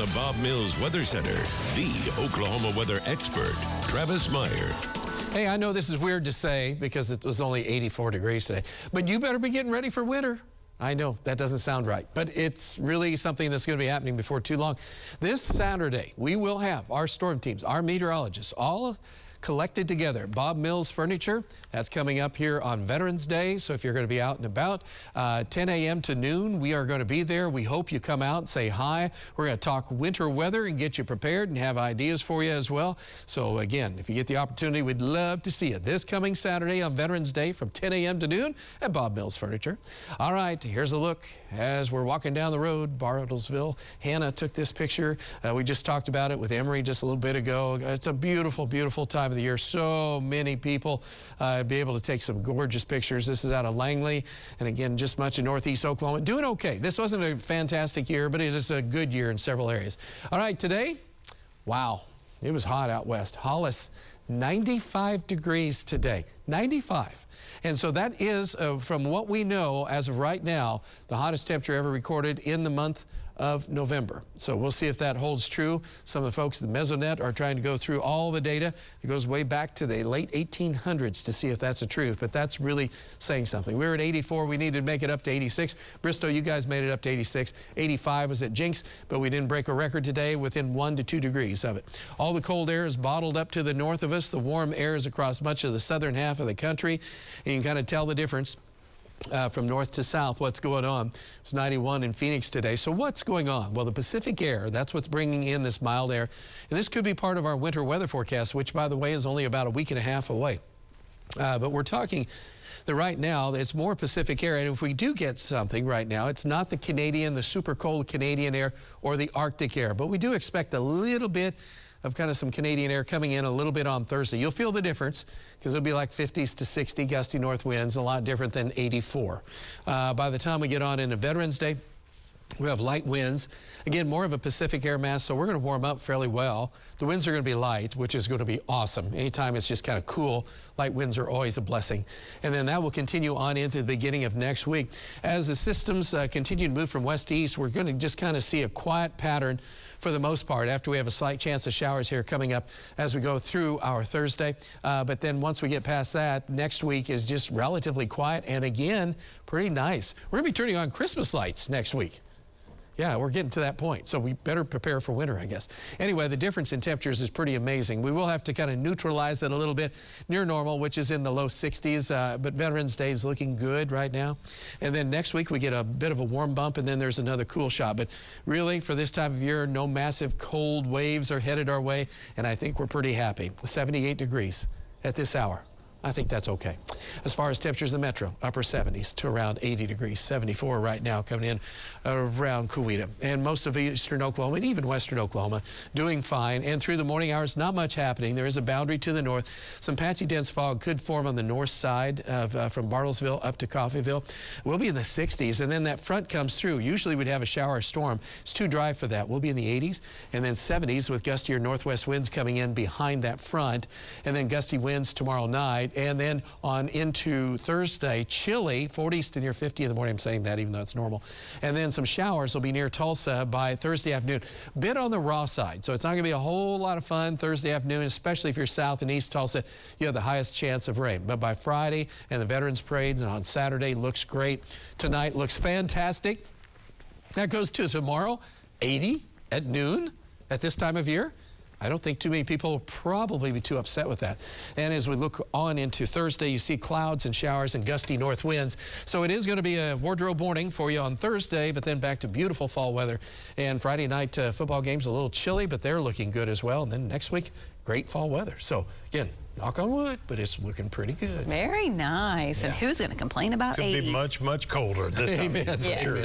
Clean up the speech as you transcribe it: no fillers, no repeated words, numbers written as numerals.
the Bob Mills Weather Center, the Oklahoma weather expert, Travis Meyer. Hey, I know this is weird to say because it was only 84 degrees today, but you better be getting ready for winter. I know that doesn't sound right, but it's really something that's going to be happening before too long. This Saturday, we will have our storm teams, our meteorologists, all collected together. Bob Mills Furniture, that's coming up here on Veterans Day. So if you're going to be out and about, 10 a.m. to noon, we are going to be there. We hope you come out and say hi. We're going to talk winter weather and get you prepared and have ideas for you as well. So again, if you get the opportunity, we'd love to see you this coming Saturday on Veterans Day from 10 a.m. to noon at Bob Mills Furniture. All right, here's a look as we're walking down the road, Bartlesville. Hannah took this picture. We just talked about it with Emery just a little bit ago. It's a beautiful, beautiful time of the year. So many people be able to take some gorgeous pictures. This is out of Langley, and again, just much in northeast Oklahoma. Doing okay. This wasn't a fantastic year, but it is a good year in several areas. All right, today, wow, it was hot out west. Hollis, 95 degrees today. 95. And so that is, from what we know as of right now, the hottest temperature ever recorded in the month of November. So we'll see if that holds true. Some of the folks at the Mesonet are trying to go through all the data. It goes way back to the late 1800s to see if that's the truth, but that's really saying something. We were at 84. We needed to make it up to 86. Bristol, you guys made it up to 86. 85 was at Jinx, but we didn't break a record today, within 1 to 2 degrees of it. All the cold air is bottled up to the north of us. The warm air is across much of the southern half of the country. And you can kind of tell the difference. From north to south, what's going on. It's 91 in Phoenix today. So what's going on? Well, the Pacific air, that's what's bringing in this mild air. And this could be part of our winter weather forecast, which, by the way, is only about a week and a half away. But we're talking that right now, it's more Pacific air. And if we do get something right now, it's not the Canadian, the super cold Canadian air or the Arctic air. But we do expect a little bit of kind of some Canadian air coming in a little bit on Thursday. You'll feel the difference because it'll be like 50s to 60 gusty north winds, a lot different than 84. By the time we get on into Veterans Day, we have light winds. Again, more of a Pacific air mass, so we're going to warm up fairly well. The winds are going to be light, which is going to be awesome. Anytime it's just kind of cool, light winds are always a blessing. And then that will continue on into the beginning of next week. As the systems continue to move from west to east, we're going to just kind of see a quiet pattern for the most part, after we have a slight chance of showers here coming up as we go through our Thursday. But then once we get past that, next week is just relatively quiet and again, pretty nice. We're going to be turning on Christmas lights next week. Yeah, we're getting to that point, so we better prepare for winter, I guess. Anyway, the difference in temperatures is pretty amazing. We will have to kind of neutralize it a little bit near normal, which is in the low 60s, but Veterans Day is looking good right now. And then next week we get a bit of a warm bump, and then there's another cool shot. But really, for this time of year, no massive cold waves are headed our way, and I think we're pretty happy. 78 degrees at this hour. I think that's okay. As far as temperatures in the metro, upper 70s to around 80 degrees, 74 right now coming in around Coweta. And most of eastern Oklahoma and even western Oklahoma doing fine. And through the morning hours, not much happening. There is a boundary to the north. Some patchy dense fog could form on the north side of, from Bartlesville up to Coffeyville. We'll be in the 60s, and then that front comes through. Usually we'd have a shower or storm. It's too dry for that. We'll be in the 80s and then 70s with gustier northwest winds coming in behind that front. And then gusty winds tomorrow night. And then on into Thursday, chilly, 40s to near 50 in the morning. I'm saying that even though it's normal. And then some showers will be near Tulsa by Thursday afternoon. Bit on the raw side, so it's not going to be a whole lot of fun Thursday afternoon, especially if you're south and east Tulsa. You have the highest chance of rain. But by Friday and the Veterans Parades and on Saturday looks great. Tonight looks fantastic. That goes to tomorrow, 80 at noon at this time of year. I don't think too many people will probably be too upset with that. And as we look on into Thursday, you see clouds and showers and gusty north winds. So it is going to be a wardrobe morning for you on Thursday, but then back to beautiful fall weather. And Friday night football games a little chilly, but they're looking good as well. And then next week, great fall weather. So again, knock on wood, but it's looking pretty good. Very nice. Yeah. And who's going to complain about 80s? Could be much, much colder this time. Amen. For sure.